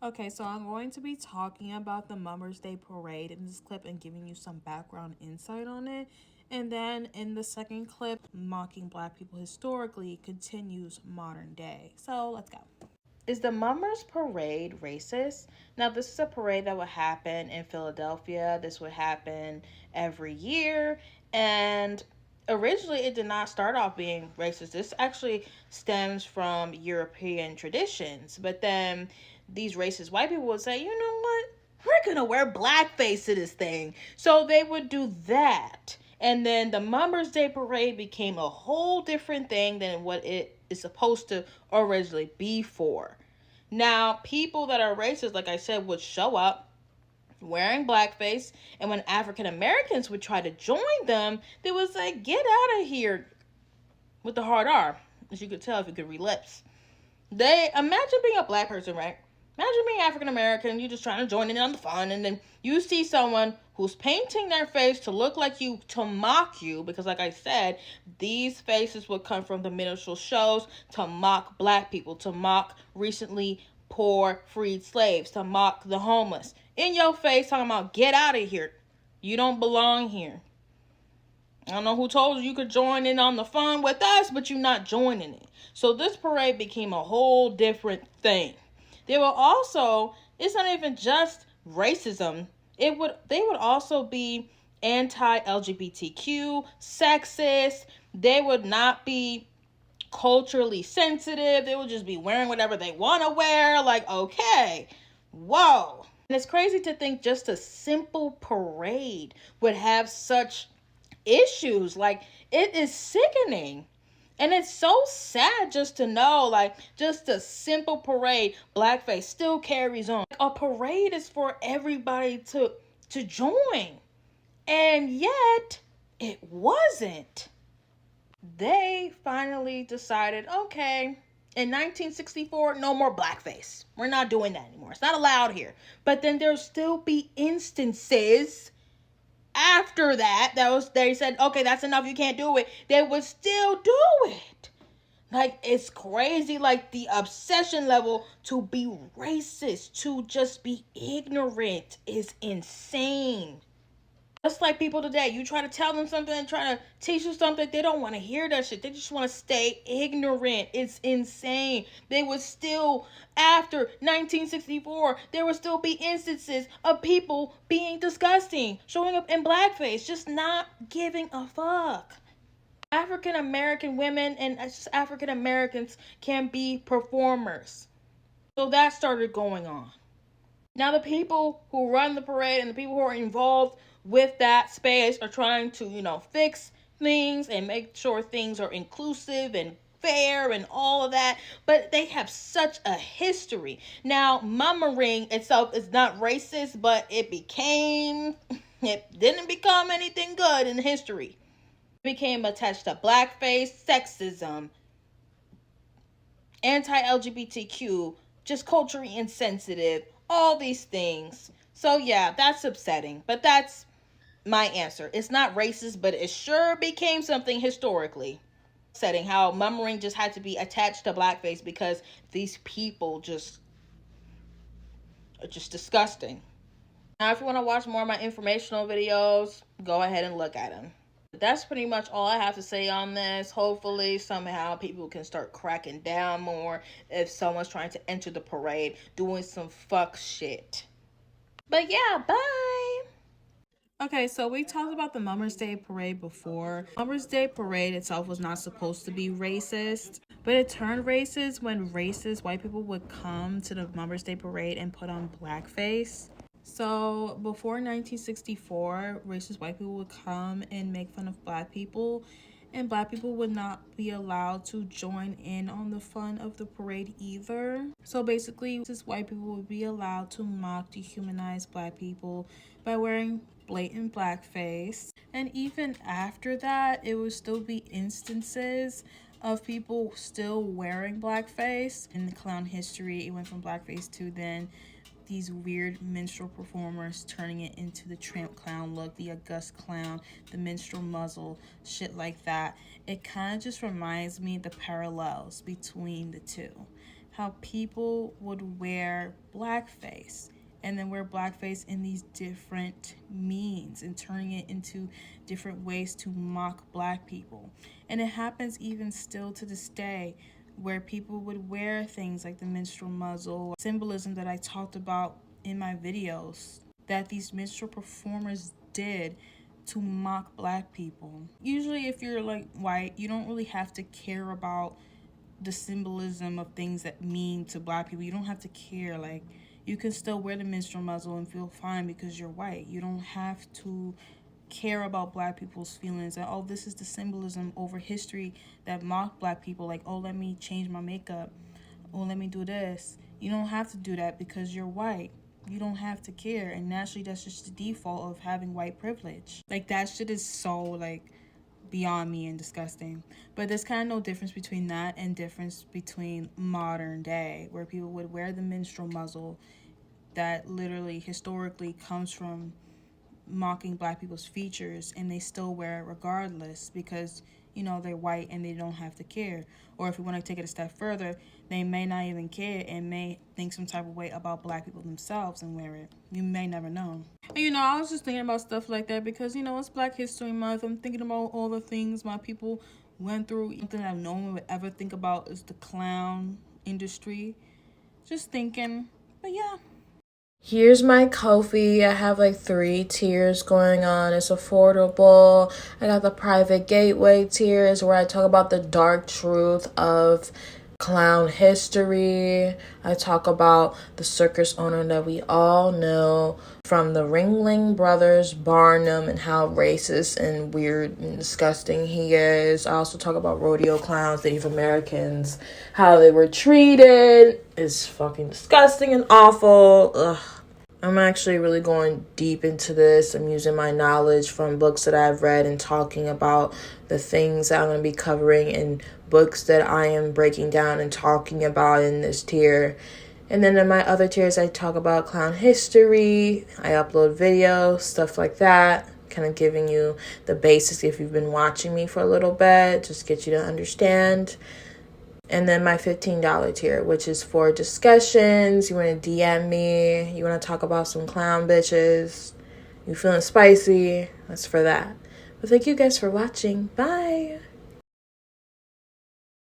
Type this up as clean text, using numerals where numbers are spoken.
Okay, so I'm going to be talking about the Mother's Day Parade in this clip and giving you some background insight on it. And then in the second clip, mocking black people historically continues modern day. So let's go. Is the Mummers Parade racist? Now, this is a parade that would happen in Philadelphia. This would happen every year. And originally, it did not start off being racist. This actually stems from European traditions. But then these racist white people would say, you know what? We're going to wear blackface to this thing. So they would do that. And then the Mummers Day Parade became a whole different thing than what it is supposed to originally be for. Now, people that are racist, like I said, would show up wearing blackface, and when African Americans would try to join them, they would say, "Get out of here," with the hard R, as you could tell if you could read lips. They imagine being a black person, right? Imagine being African American, you just trying to join in on the fun, and then you see someone who's painting their face to look like you, to mock you, because like I said, these faces would come from the minstrel shows to mock black people, to mock recently poor freed slaves, to mock the homeless. In your face, talking about, get out of here. You don't belong here. I don't know who told you could join in on the fun with us, but you're not joining it. So this parade became a whole different thing. They were also, it's not even just racism. They would also be anti-LGBTQ, sexist. They would not be culturally sensitive. They would just be wearing whatever they want to wear. Like, okay, whoa. And it's crazy to think just a simple parade would have such issues. Like, it is sickening. And it's so sad just to know, like, just a simple parade, blackface still carries on. A parade is for everybody to join. And yet, it wasn't. They finally decided, okay, in 1964, no more blackface. We're not doing that anymore. It's not allowed here. But then there'll still be instances after that they said, okay, that's enough, you can't do it. They would still do it. Like, it's crazy. Like, the obsession level to be racist, to just be ignorant, is insane. Just like people today, you try to tell them something, try to teach you something, they don't want to hear that shit. They just want to stay ignorant. It's insane. They would still, after 1964, there would still be instances of people being disgusting, showing up in blackface, just not giving a fuck. African American women and African Americans can be performers. So that started going on. Now, the people who run the parade and the people who are involved with that space are trying to, fix things and make sure things are inclusive and fair and all of that, but they have such a history. Now, mummering itself is not racist, but it didn't become anything good in history. It became attached to blackface, sexism, anti-LGBTQ, just culturally insensitive, all these things. So yeah, that's upsetting, but that's my answer. It's not racist, but it sure became something historically. Setting how mummering just had to be attached to blackface because these people just are just disgusting. Now, if you want to watch more of my informational videos, go ahead and look at them. That's pretty much all I have to say on this. Hopefully, somehow people can start cracking down more if someone's trying to enter the parade doing some fuck shit. But yeah, bye. Okay, so we talked about the Mother's Day Parade before. Mother's Day Parade itself was not supposed to be racist, but it turned racist when racist white people would come to the Mother's Day Parade and put on blackface. So before 1964, racist white people would come and make fun of black people, and black people would not be allowed to join in on the fun of the parade either. So basically, racist white people would be allowed to mock, dehumanize black people by wearing blatant blackface. And even after that, it would still be instances of people still wearing blackface. In the clown history, it went from blackface to then these weird minstrel performers turning it into the tramp clown look, the august clown, the minstrel muzzle, shit like that. It kind of just reminds me the parallels between the two. how people would wear blackface and then wear blackface in these different means and turning it into different ways to mock black people. And it happens even still to this day, where people would wear things like the minstrel muzzle, symbolism that I talked about in my videos, that these minstrel performers did to mock black people. Usually if you're like white, you don't really have to care about the symbolism of things that mean to black people. You don't have to care. Like, you can still wear the minstrel muzzle and feel fine because you're white. You don't have to care about black people's feelings and, oh, this is the symbolism over history that mocked black people. Like, oh, let me change my makeup, oh, let me do this. You don't have to do that because you're white. You don't have to care. And naturally, that's just the default of having white privilege. Like, that shit is so, like, beyond me and disgusting. But there's kind of no difference between that and difference between modern day, where people would wear the minstrel muzzle that literally historically comes from mocking black people's features, and they still wear it regardless because, you know, they're white and they don't have to care. Or if we want to take it a step further, they may not even care and may think some type of way about black people themselves and wear it. You may never know. And, you know, I was just thinking about stuff like that because, you know, it's Black History Month. I'm thinking about all the things my people went through. Something that no one would ever think about is the clown industry. Just thinking. But yeah. Here's my Ko-fi. I have like 3 tiers going on. It's affordable. I got the private gateway tiers where I talk about the dark truth of clown history. I talk about the circus owner that we all know from the Ringling Brothers, Barnum, and how racist and weird and disgusting he is. I also talk about rodeo clowns, Native Americans, how they were treated. It's fucking disgusting and awful. Ugh. I'm actually really going deep into this. I'm using my knowledge from books that I've read and talking about the things that I'm going to be covering in books that I am breaking down and talking about in this tier. And then in my other tiers, I talk about clown history. I upload videos, stuff like that. Kind of giving you the basics if you've been watching me for a little bit. Just get you to understand. And then my $15 tier, which is for discussions. You want to DM me. You want to talk about some clown bitches. You feeling spicy. That's for that. But thank you guys for watching. Bye.